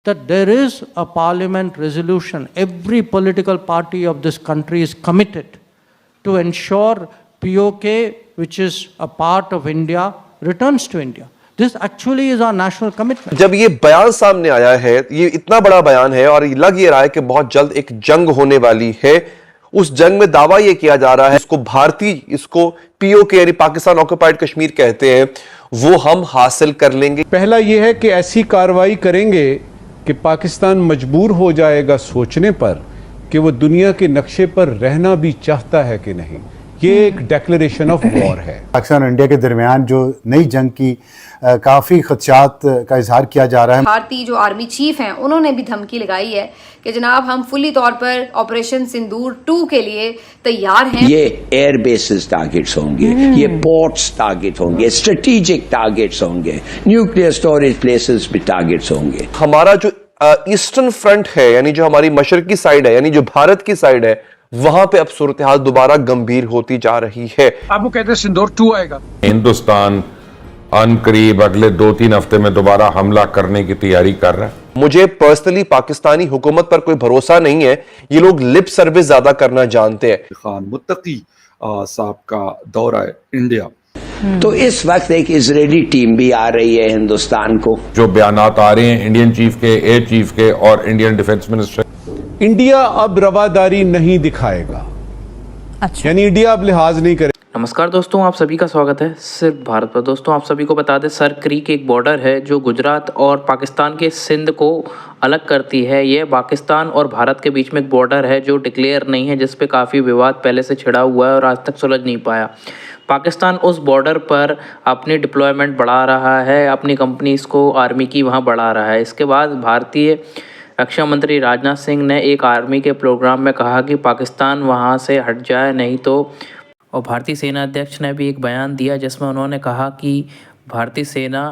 that there is a parliament resolution. Every political party of this country is committed to ensure POK, which is a part of India, returns to India. This actually is our national commitment. جب یہ بیان سامنے آیا ہے، یہ اتنا بڑا بیان ہے اور لگ یہ رہا ہے کہ بہت جلد ایک جنگ ہونے والی ہے، اس جنگ میں دعویٰ یہ کیا جا رہا ہے اس کو بھارتی، اس کو POK یعنی پاکستان آکوپائیڈ کشمیر کہتے ہیں، وہ ہم حاصل کر لیں گے۔ پہلا یہ ہے کہ ایسی کارروائی کریں گے کہ پاکستان مجبور ہو جائے گا سوچنے پر کہ وہ دنیا کے نقشے پر رہنا بھی چاہتا ہے کہ نہیں۔ یہ ایک ڈیکلریشن آف وار ہے۔ پاکستان اور انڈیا کے درمیان جو نئی جنگ کی کافی خدشات کا اظہار کیا جا رہا ہے۔ بھارتی جو آرمی چیف ہیں انہوں نے بھی دھمکی لگائی ہے کہ جناب ہم فلی طور پر آپریشن سندور 2 کے لیے تیار ہیں۔ یہ ایئر بیسز ٹارگیٹس ہوں گے، یہ پورٹس ٹارگیٹ ہوں گے، اسٹریٹیجک ٹارگیٹس ہوں گے، نیوکلیئر سٹوریج پلیسز بھی ٹارگیٹس ہوں گے۔ ہمارا جو ایسٹرن فرنٹ ہے، یعنی جو ہماری مشرقی سائیڈ ہے، یعنی جو بھارت کی سائیڈ ہے، وہاں پہ اب صورتحال دوبارہ گمبھیر ہوتی جا رہی ہے۔ آپ وہ کہتے ہیں سندور 2 آئے گا۔ ہندوستان ان قریب اگلے 2-3 ہفتے میں دوبارہ حملہ کرنے کی تیاری کر رہا ہے۔ مجھے پرسنلی پاکستانی حکومت پر کوئی بھروسہ نہیں ہے، یہ لوگ لپ سروس زیادہ کرنا جانتے ہیں۔ خان متقی صاحب کا دورہ انڈیا، تو اس وقت ایک اسرائیلی ٹیم بھی آ رہی ہے ہندوستان کو۔ جو بیانات آ رہے ہیں انڈین چیف کے، ایئر چیف کے اور انڈین ڈیفنس منسٹر، انڈیا اب رواداری نہیں دکھائے گا، یعنی انڈیا اب لحاظ نہیں کرے۔ نمسکار دوستوں، آپ سبھی کا سواگت ہے صرف بھارت پر۔ دوستوں آپ سبھی کو بتا دیں، سر کریک ایک بارڈر ہے جو گجرات اور پاکستان کے سندھ کو الگ کرتی ہے۔ یہ پاکستان اور بھارت کے بیچ میں ایک بارڈر ہے جو ڈکلیئر نہیں ہے، جس پہ کافی وواد پہلے سے چھڑا ہوا ہے اور آج تک سلجھ نہیں پایا۔ پاکستان اس بارڈر پر اپنی ڈپلوائمنٹ بڑھا رہا ہے، اپنی کمپنیز کو آرمی کی وہاں بڑھا رہا ہے۔ اس کے بعد بھارتی رکشا منتری راجناتھ سنگھ نے ایک آرمی کے پروگرام میں کہا کہ پاکستان وہاں سے ہٹ جائے نہیں تو، اور بھارتی سینا ادھیکش نے بھی ایک بیان دیا جس میں انہوں نے کہا کہ بھارتی سینا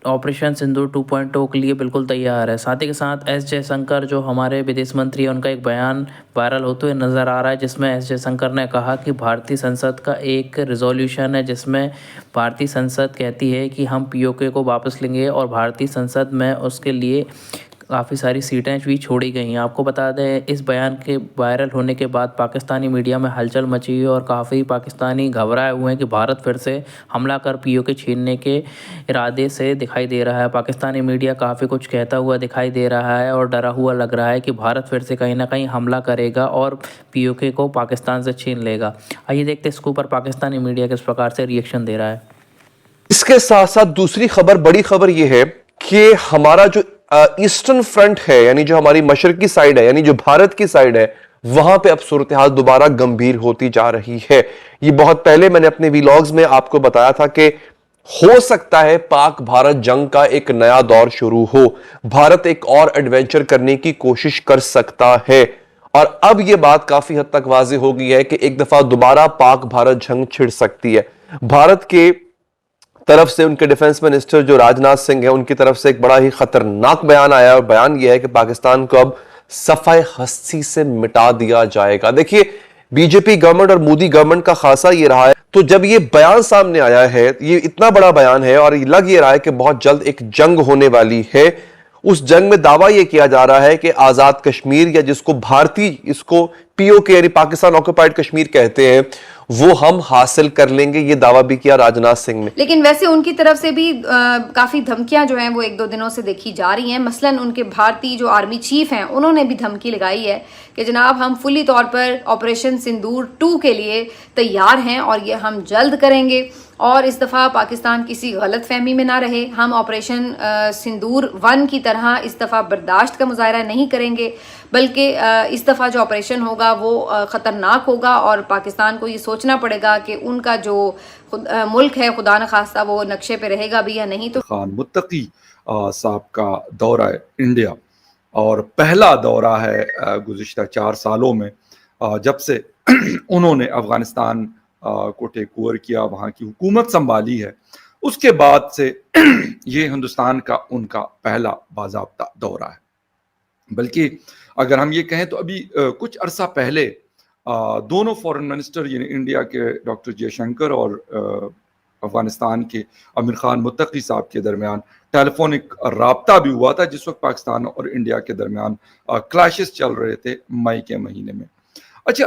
آپریشن سندور 2.0 کے لیے بالکل تیار ہے۔ ساتھ ہی کے ساتھ ایس جے شنکر جو ہمارے ودیش منتری ہیں، ان کا ایک بیان وائرل ہوتے ہوئے نظر آ رہا ہے جس میں ایس جے شنکر نے کہا کہ بھارتی سنسد کا ایک ریزولوشن ہے جس میں بھارتی سنسد کہتی ہے کہ ہم POK کو واپس لیں گے، اور بھارتی سنسد میں اس کے لیے کافی ساری سیٹیں بھی چھوڑی گئی ہیں۔ آپ کو بتا دیں اس بیان کے وائرل ہونے کے بعد پاکستانی میڈیا میں ہلچل مچی ہے اور کافی پاکستانی گھبرائے ہوئے ہیں کہ بھارت پھر سے حملہ کر POK چھیننے کے ارادے سے دکھائی دے رہا ہے۔ پاکستانی میڈیا کافی کچھ کہتا ہوا دکھائی دے رہا ہے اور ڈرا ہوا لگ رہا ہے کہ بھارت پھر سے کہیں نہ کہیں حملہ کرے گا اور POK کو پاکستان سے چھین لے گا۔ آئیے دیکھتے ہیں اس کے اوپر پاکستانی میڈیا کس پرکار سے ریئیکشن دے رہا ہے۔ اس کے ساتھ ساتھ دوسری خبر، بڑی خبر یہ ہے کہ ہمارا جو ایسٹرن فرنٹ ہے، یعنی جو ہماری مشرقی سائیڈ ہے، یعنی جو بھارت کی سائیڈ ہے، وہاں پہ اب صورتحال دوبارہ گمبھیر ہوتی جا رہی ہے۔ یہ بہت پہلے میں نے اپنے ویلاگز میں آپ کو بتایا تھا کہ ہو سکتا ہے پاک بھارت جنگ کا ایک نیا دور شروع ہو، بھارت ایک اور ایڈونچر کرنے کی کوشش کر سکتا ہے، اور اب یہ بات کافی حد تک واضح ہو گئی ہے کہ ایک دفعہ دوبارہ پاک بھارت جنگ چھڑ سکتی ہے۔ بھارت کے طرف سے ان کے ڈیفنس منسٹر جو راجناتھ سنگھ ہیں، ان کی طرف سے ایک بڑا ہی خطرناک بیان آیا، اور بیان یہ ہے کہ پاکستان کو اب صفحہ ہستی سے مٹا دیا جائے گا۔ دیکھیے BJP گورنمنٹ اور مودی گورنمنٹ کا خاصہ یہ رہا ہے، تو جب یہ بیان سامنے آیا ہے، یہ اتنا بڑا بیان ہے اور لگ یہ رہا ہے کہ بہت جلد ایک جنگ ہونے والی ہے، اس جنگ میں دعویٰ یہ کیا جا رہا ہے کہ آزاد کشمیر، یا جس کو بھارتی، اس کو POK یعنی پاکستان آکوپائیڈ کشمیر کہتے ہیں، وہ ہم حاصل کر لیں گے۔ یہ دعویٰ بھی کیا راجناتھ سنگھ نے۔ لیکن ویسے ان کی طرف سے بھی کافی دھمکیاں جو ہیں وہ 1-2 دنوں سے دیکھی جا رہی ہیں۔ مثلاً ان کے بھارتی جو آرمی چیف ہیں انہوں نے بھی دھمکی لگائی ہے کہ جناب ہم فلی طور پر آپریشن سندور 2 کے لیے تیار ہیں اور یہ ہم جلد کریں گے، اور اس دفعہ پاکستان کسی غلط فہمی میں نہ رہے۔ ہم آپریشن سندور 1 کی طرح اس دفعہ برداشت کا مظاہرہ نہیں کریں گے، بلکہ اس دفعہ جو آپریشن ہوگا وہ خطرناک ہوگا، اور پاکستان کو یہ سوچنا پڑے گا کہ ان کا جو ملک ہے خدا نخواستہ وہ نقشے پہ رہے گا بھی یا نہیں۔ تو خان متقی صاحب کا دورہ انڈیا، اور پہلا دورہ ہے گزشتہ 4 سالوں میں جب سے انہوں نے افغانستان کو ٹیک اوور کیا، وہاں کی حکومت سنبھالی ہے، اس کے بعد سے یہ ہندوستان کا ان کا پہلا باضابطہ دورہ ہے۔ بلکہ اگر ہم یہ کہیں تو ابھی کچھ عرصہ پہلے دونوں فورن منسٹر، یعنی انڈیا کے ڈاکٹر جے شنکر اور افغانستان کے امیر خان متقی صاحب کے درمیان ٹیلیفونک رابطہ بھی ہوا تھا جس وقت پاکستان اور انڈیا کے درمیان کلیشز چل رہے تھے مئی کے مہینے میں. اچھا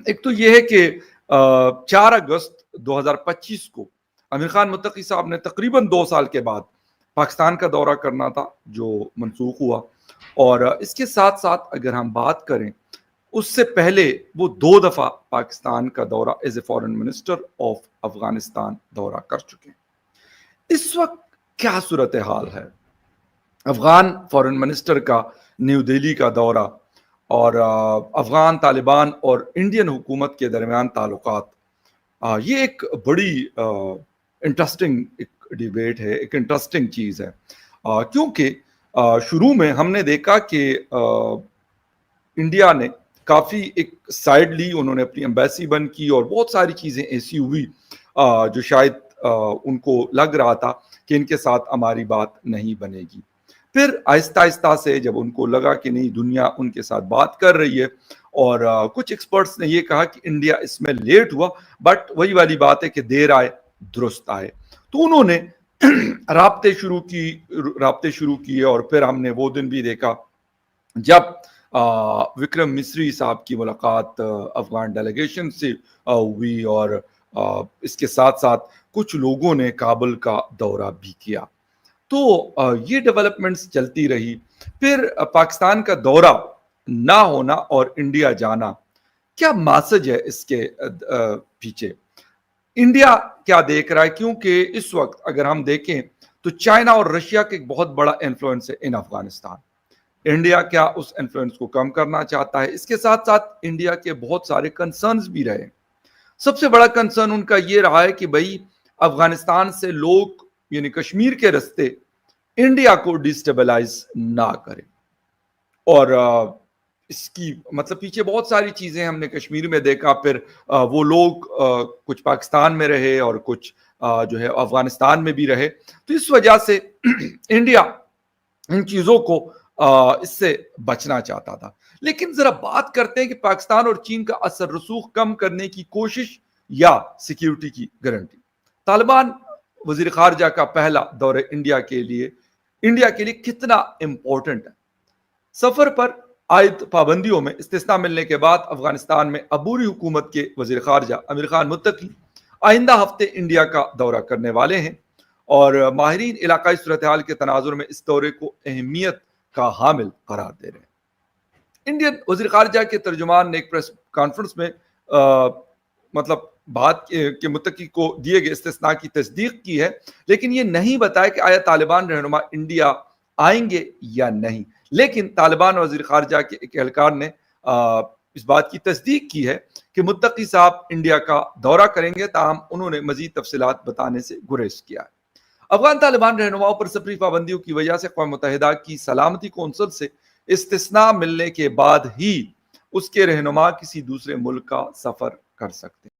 ایک تو یہ ہے کہ 4 اگست 2025 کو امیر خان متقی صاحب نے تقریباً 2 سال کے بعد پاکستان کا دورہ کرنا تھا جو منسوخ ہوا, اور اس کے ساتھ ساتھ اگر ہم بات کریں اس سے پہلے وہ 2 دفعہ پاکستان کا دورہ as a foreign minister of Afghanistan دورہ کر چکے ہیں. اس وقت کیا صورتحال ہے؟ افغان فارن منسٹر کا نیو دہلی کا دورہ اور افغان طالبان اور انڈین حکومت کے درمیان تعلقات, یہ ایک بڑی انٹرسٹنگ ڈیبیٹ ہے, ایک انٹرسٹنگ چیز ہے, کیونکہ شروع میں ہم نے دیکھا کہ انڈیا نے کافی ایک سائیڈ لی, انہوں نے اپنی ایمبیسی بند کی اور بہت ساری چیزیں ایسی ہوئی جو شاید ان کو لگ رہا تھا کہ ان کے ساتھ ہماری بات نہیں بنے گی. پھر آہستہ آہستہ سے جب ان کو لگا کہ نہیں دنیا ان کے ساتھ بات کر رہی ہے, اور کچھ ایکسپرٹس نے یہ کہا کہ انڈیا اس میں لیٹ ہوا, بٹ وہی والی بات ہے کہ دیر آئے درست آئے, تو انہوں نے رابطے شروع کیے. اور پھر ہم نے وہ دن بھی دیکھا جب وکرم مسری صاحب کی ملاقات افغان ڈیلیگیشن سے ہوئی, اور اس کے ساتھ ساتھ کچھ لوگوں نے کابل کا دورہ بھی کیا. تو یہ ڈیولپمنٹس چلتی رہی. پھر پاکستان کا دورہ نہ ہونا اور انڈیا جانا, کیا میسج ہے اس کے پیچھے؟ انڈیا کیا دیکھ رہا ہے؟ کیونکہ اس وقت اگر ہم دیکھیں تو چائنا اور رشیا کا ایک بہت بڑا انفلوئنس ہے ان افغانستان. انڈیا کیا اس انفلوئنس کو کم کرنا چاہتا ہے؟ اس کے ساتھ ساتھ انڈیا کے بہت سارے کنسرنز بھی رہے. سب سے بڑا کنسرن ان کا یہ رہا ہے کہ بھائی افغانستان سے لوگ یعنی کشمیر کے رستے انڈیا کو ڈیسٹیبلائز نہ کریں. اور اس کی مطلب پیچھے بہت ساری چیزیں ہم نے کشمیر میں دیکھا. پھر وہ لوگ کچھ پاکستان میں رہے اور کچھ جو ہے افغانستان میں بھی رہے, تو اس وجہ سے انڈیا ان چیزوں کو اس سے بچنا چاہتا تھا. لیکن ذرا بات کرتے ہیں کہ پاکستان اور چین کا اثر رسوخ کم کرنے کی کوشش یا سیکیورٹی کی گارنٹی. طالبان وزیر خارجہ کا پہلا دورہ انڈیا کے لیے کتنا امپورٹنٹ ہے؟ سفر پر عائد پابندیوں میں استثناء ملنے کے بعد افغانستان میں عبوری حکومت کے وزیر خارجہ امیر خان متقی آئندہ ہفتے انڈیا کا دورہ کرنے والے ہیں, اور ماہرین علاقائی صورتحال کے تناظر میں اس دورے کو اہمیت کا حامل قرار دے رہے ہیں. انڈین وزیر خارجہ کے ترجمان نے ایک پریس کانفرنس میں مطلب بات کے متقی کو دیے گئے استثناء کی تصدیق کی ہے, لیکن یہ نہیں بتایا کہ آیا طالبان رہنما انڈیا آئیں گے یا نہیں. لیکن طالبان وزیر خارجہ کے ایک اہلکار نے اس بات کی تصدیق کی ہے کہ متقی صاحب انڈیا کا دورہ کریں گے, تاہم انہوں نے مزید تفصیلات بتانے سے گریز کیا ہے. افغان طالبان رہنماؤں پر سفری پابندیوں کی وجہ سے اقوام متحدہ کی سلامتی کونسل سے استثناء ملنے کے بعد ہی اس کے رہنما کسی دوسرے ملک کا سفر کر سکتے ہیں.